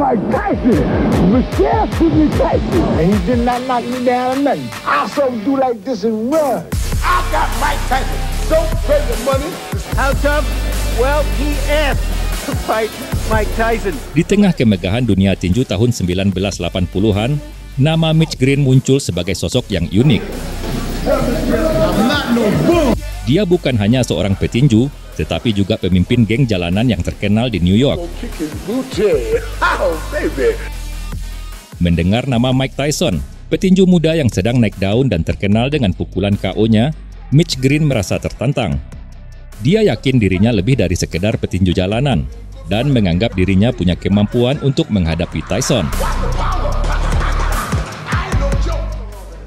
Mike Tyson. Michelle Sidney Tyson. And he did not knock me down or nothing. I saw him do like this and run. I got Mike Tyson. Don't pay the money. How tough? Well, he asked to fight Mike Tyson. Di tengah kemegahan dunia tinju tahun 1980-an, nama Mitch Green muncul sebagai sosok yang unik. Dia bukan hanya seorang petinju, tetapi juga pemimpin geng jalanan yang terkenal di New York. Mendengar nama Mike Tyson, petinju muda yang sedang naik daun dan terkenal dengan pukulan KO-nya, Mitch Green merasa tertantang. Dia yakin dirinya lebih dari sekedar petinju jalanan dan menganggap dirinya punya kemampuan untuk menghadapi Tyson.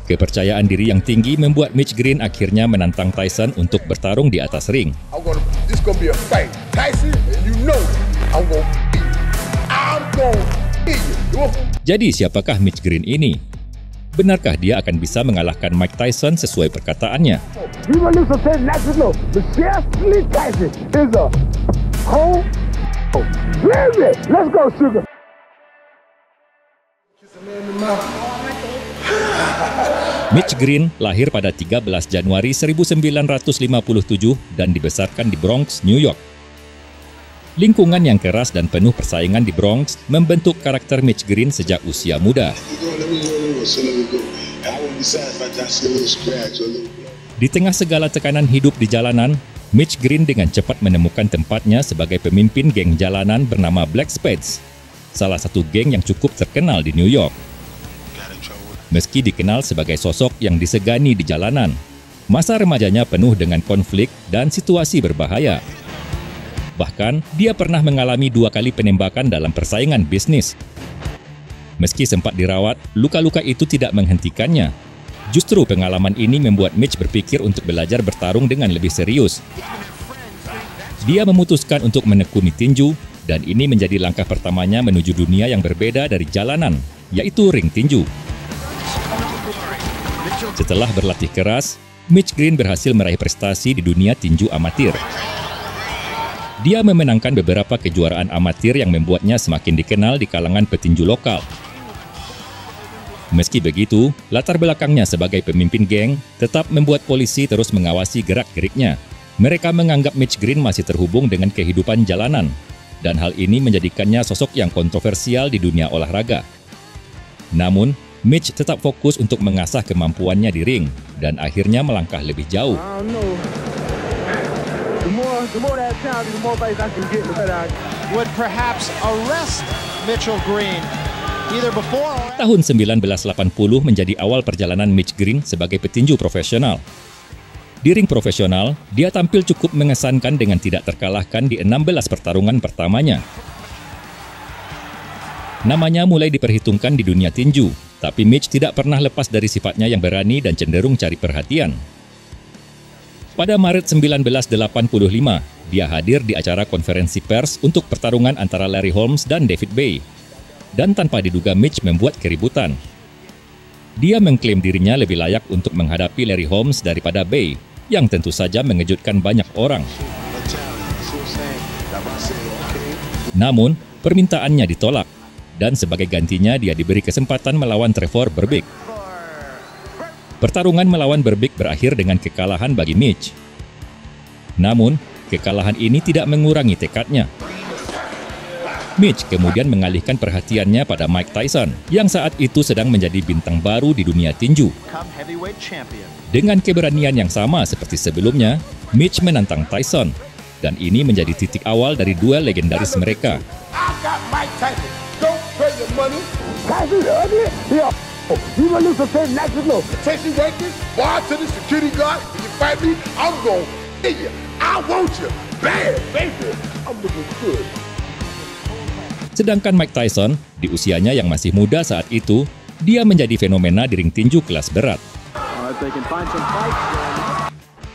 Kepercayaan diri yang tinggi membuat Mitch Green akhirnya menantang Tyson untuk bertarung di atas ring. Jadi siapakah Mitch Green ini? Benarkah dia akan bisa mengalahkan Mike Tyson sesuai perkataannya? Mitch Green lahir pada 13 Januari 1957 dan dibesarkan di Bronx, New York. Lingkungan yang keras dan penuh persaingan di Bronx membentuk karakter Mitch Green sejak usia muda. Di tengah segala tekanan hidup di jalanan, Mitch Green dengan cepat menemukan tempatnya sebagai pemimpin geng jalanan bernama Black Spades, salah satu geng yang cukup terkenal di New York. Meski dikenal sebagai sosok yang disegani di jalanan, masa remajanya penuh dengan konflik dan situasi berbahaya. Bahkan, dia pernah mengalami 2 kali penembakan dalam persaingan bisnis. Meski sempat dirawat, luka-luka itu tidak menghentikannya. Justru pengalaman ini membuat Mitch berpikir untuk belajar bertarung dengan lebih serius. Dia memutuskan untuk menekuni tinju, dan ini menjadi langkah pertamanya menuju dunia yang berbeda dari jalanan, yaitu ring tinju. Setelah berlatih keras, Mitch Green berhasil meraih prestasi di dunia tinju amatir. Dia memenangkan beberapa kejuaraan amatir yang membuatnya semakin dikenal di kalangan petinju lokal. Meski begitu, latar belakangnya sebagai pemimpin geng tetap membuat polisi terus mengawasi gerak-geriknya. Mereka menganggap Mitch Green masih terhubung dengan kehidupan jalanan, dan hal ini menjadikannya sosok yang kontroversial di dunia olahraga. Namun, Mitch tetap fokus untuk mengasah kemampuannya di ring dan akhirnya melangkah lebih jauh. Tahun 1980 menjadi awal perjalanan Mitch Green sebagai petinju profesional. Di ring profesional, dia tampil cukup mengesankan dengan tidak terkalahkan di 16 pertarungan pertamanya. Namanya mulai diperhitungkan di dunia tinju, tapi Mitch tidak pernah lepas dari sifatnya yang berani dan cenderung cari perhatian. Pada Maret 1985, dia hadir di acara konferensi pers untuk pertarungan antara Larry Holmes dan David Bay. Dan tanpa diduga Mitch membuat keributan. Dia mengklaim dirinya lebih layak untuk menghadapi Larry Holmes daripada Bay, yang tentu saja mengejutkan banyak orang. Namun, permintaannya ditolak. Dan sebagai gantinya dia diberi kesempatan melawan Trevor Berbick. Pertarungan melawan Berbick berakhir dengan kekalahan bagi Mitch. Namun, kekalahan ini tidak mengurangi tekadnya. Mitch kemudian mengalihkan perhatiannya pada Mike Tyson, yang saat itu sedang menjadi bintang baru di dunia tinju. Dengan keberanian yang sama seperti sebelumnya, Mitch menantang Tyson, dan ini menjadi titik awal dari duel legendaris mereka. Sedangkan Mike Tyson, di usianya yang masih muda saat itu, dia menjadi fenomena di ring tinju kelas berat.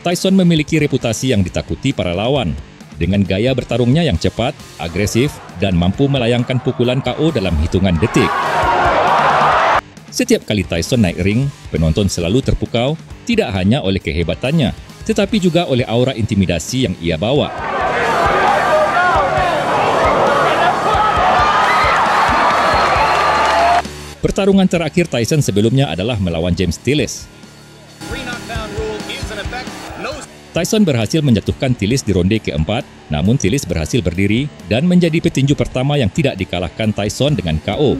Tyson memiliki reputasi yang ditakuti para lawan, dengan gaya bertarungnya yang cepat, agresif, dan mampu melayangkan pukulan KO dalam hitungan detik. Setiap kali Tyson naik ring, penonton selalu terpukau, tidak hanya oleh kehebatannya, tetapi juga oleh aura intimidasi yang ia bawa. Pertarungan terakhir Tyson sebelumnya adalah melawan James Tillis. Tyson berhasil menjatuhkan Tillis di ronde keempat, namun Tillis berhasil berdiri dan menjadi petinju pertama yang tidak dikalahkan Tyson dengan KO.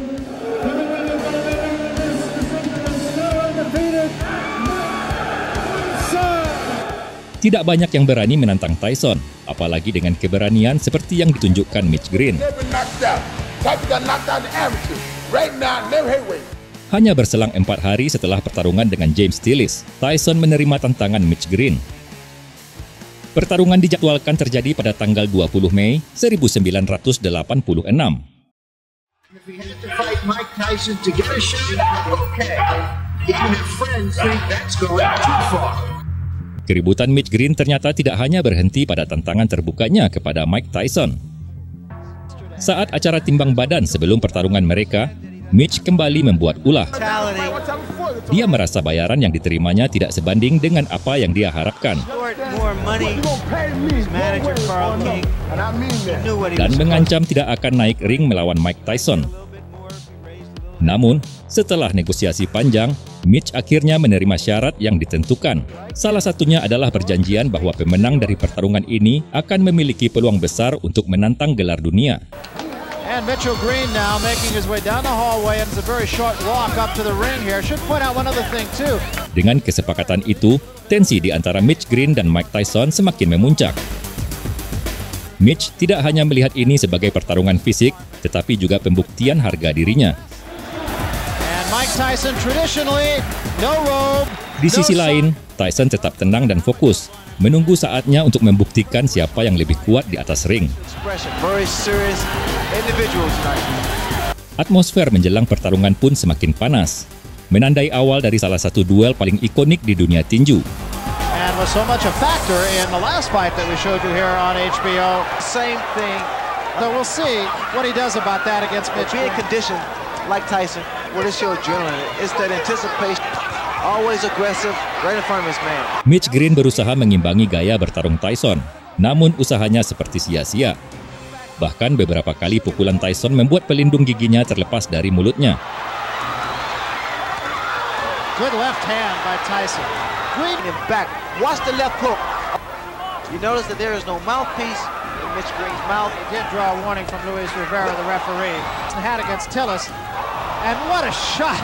Tidak banyak yang berani menantang Tyson, apalagi dengan keberanian seperti yang ditunjukkan Mitch Green. Hanya berselang 4 hari setelah pertarungan dengan James Tillis, Tyson menerima tantangan Mitch Green. Pertarungan dijadwalkan terjadi pada tanggal 20 Mei 1986. Keributan Mitch Green ternyata tidak hanya berhenti pada tantangan terbukanya kepada Mike Tyson. Saat acara timbang badan sebelum pertarungan mereka, Mitch kembali membuat ulah. Dia merasa bayaran yang diterimanya tidak sebanding dengan apa yang dia harapkan. Dan mengancam tidak akan naik ring melawan Mike Tyson. Namun, setelah negosiasi panjang, Mitch akhirnya menerima syarat yang ditentukan. Salah satunya adalah perjanjian bahwa pemenang dari pertarungan ini akan memiliki peluang besar untuk menantang gelar dunia. And Mitchell Green now making his way down the hallway, and it's a very short walk up to the ring here. Should point out one other thing too. Dengan kesepakatan itu, tensi di antara Mitch Green dan Mike Tyson semakin memuncak. Mitch tidak hanya melihat ini sebagai pertarungan fisik, tetapi juga pembuktian harga dirinya. And Mike Tyson traditionally no robe. Di sisi lain, Tyson tetap tenang dan fokus, menunggu saatnya untuk membuktikan siapa yang lebih kuat di atas ring. Atmosfer menjelang pertarungan pun semakin panas, menandai awal dari salah satu duel paling ikonik di dunia tinju. And was so much a factor in the last fight that we showed you here on HBO. Same thing. So we'll see what he does about that against Mitch. Being conditioned like Tyson, what is your adrenaline? It's that anticipation. Always aggressive, right in front of his man. Mitch Green berusaha mengimbangi gaya bertarung Tyson, namun usahanya seperti sia-sia. Bahkan beberapa kali pukulan Tyson membuat pelindung giginya terlepas dari mulutnya. Good left hand by Tyson. Green in back. Watch the left hook. You notice that there is no mouthpiece in Mitch Green's mouth. He did draw a warning from Luis Rivera, the referee. Had against Tillis, and what a shot!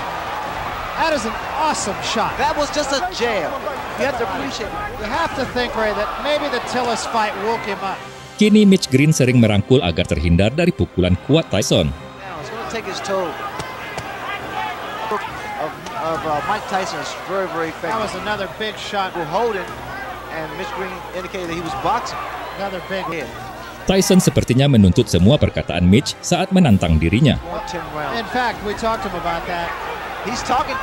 That is an awesome shot. That was just a jab. You have to appreciate it. You have to think, Ray, that maybe the Tillis fight woke him up. Kini Mitch Green sering merangkul agar terhindar dari pukulan kuat Tyson. Now it's going to take his toe. Mike Tyson is very, very effective. That was another big shot. We're holding, and Mitch Green indicated that he was boxing. Another big hit. Tyson sepertinya menuntut semua perkataan Mitch saat menantang dirinya. In fact, we talked to him about that.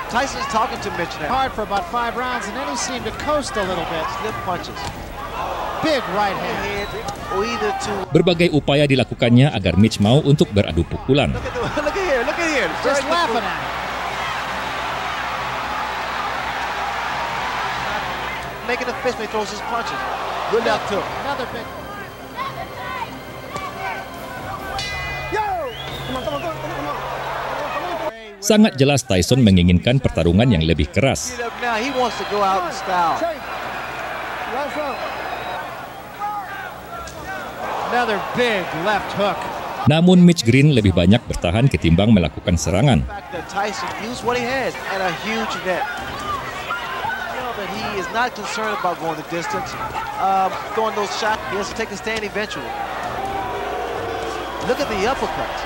Tyson's talking to Mitch now. Hard for about 5 rounds, and then he seemed to coast a little bit. Slip punches. Big right hand. Berbagai upaya dilakukannya agar Mitch mau untuk beradu pukulan. Look at here. Just laughing at him. Making a fist when he throws his punches. Good left hook. Another big. Sangat jelas Tyson menginginkan pertarungan yang lebih keras. Another big left hook. Namun Mitch Green lebih banyak bertahan ketimbang melakukan serangan. Tyson used what he had and a huge net. That he is not concerned about going the distance, throwing those shots. He has to take a stand eventually. Look at the uppercuts.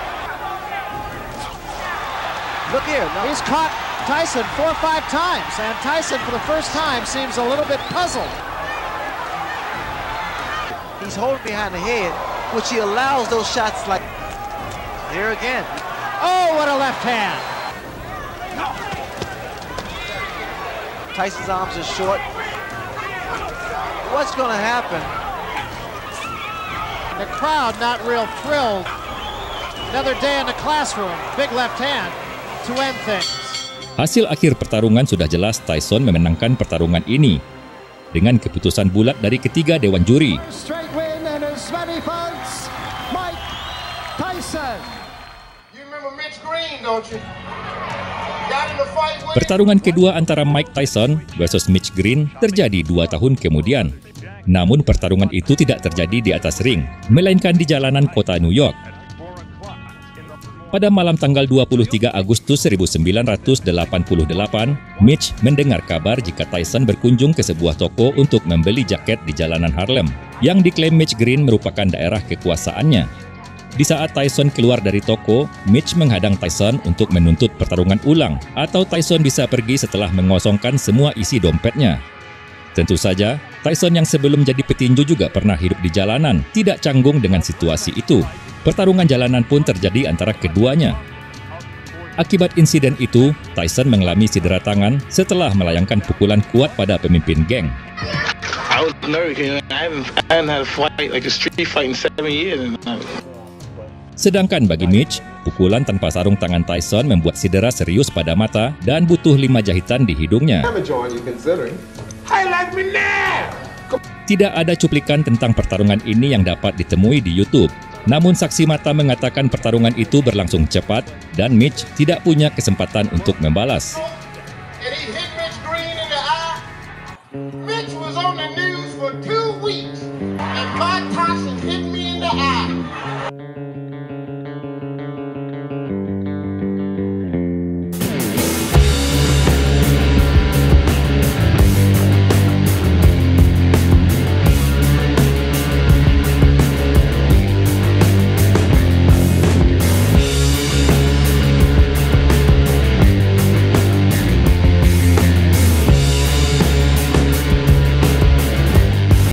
Look here. No. He's caught Tyson 4 or 5 times, and Tyson for the first time seems a little bit puzzled. He's holding behind the head, which he allows those shots like here again. Oh, what a left hand. Tyson's arms are short. What's going to happen? The crowd not real thrilled. Another day in the classroom. Big left hand to end things. Hasil akhir pertarungan sudah jelas. Tyson memenangkan pertarungan ini dengan keputusan bulat dari ketiga dewan juri. Straight win and as many votes, Mike Tyson. You remember Mitch Green, don't you? Pertarungan kedua antara Mike Tyson versus Mitch Green terjadi 2 tahun kemudian. Namun pertarungan itu tidak terjadi di atas ring, melainkan di jalanan kota New York. Pada malam tanggal 23 Agustus 1988, Mitch mendengar kabar jika Tyson berkunjung ke sebuah toko untuk membeli jaket di jalanan Harlem, yang diklaim Mitch Green merupakan daerah kekuasaannya. Di saat Tyson keluar dari toko, Mitch menghadang Tyson untuk menuntut pertarungan ulang, atau Tyson bisa pergi setelah mengosongkan semua isi dompetnya. Tentu saja, Tyson yang sebelum jadi petinju juga pernah hidup di jalanan, tidak canggung dengan situasi itu. Pertarungan jalanan pun terjadi antara keduanya. Akibat insiden itu, Tyson mengalami cedera tangan setelah melayangkan pukulan kuat pada pemimpin geng. I was nervous. I haven't had a fight like a street fight in 7 years. Sedangkan bagi Mitch, pukulan tanpa sarung tangan Tyson membuat cedera serius pada mata dan butuh 5 jahitan di hidungnya. Tidak ada cuplikan tentang pertarungan ini yang dapat ditemui di YouTube. Namun saksi mata mengatakan pertarungan itu berlangsung cepat dan Mitch tidak punya kesempatan untuk membalas. Mitch was on the news for 2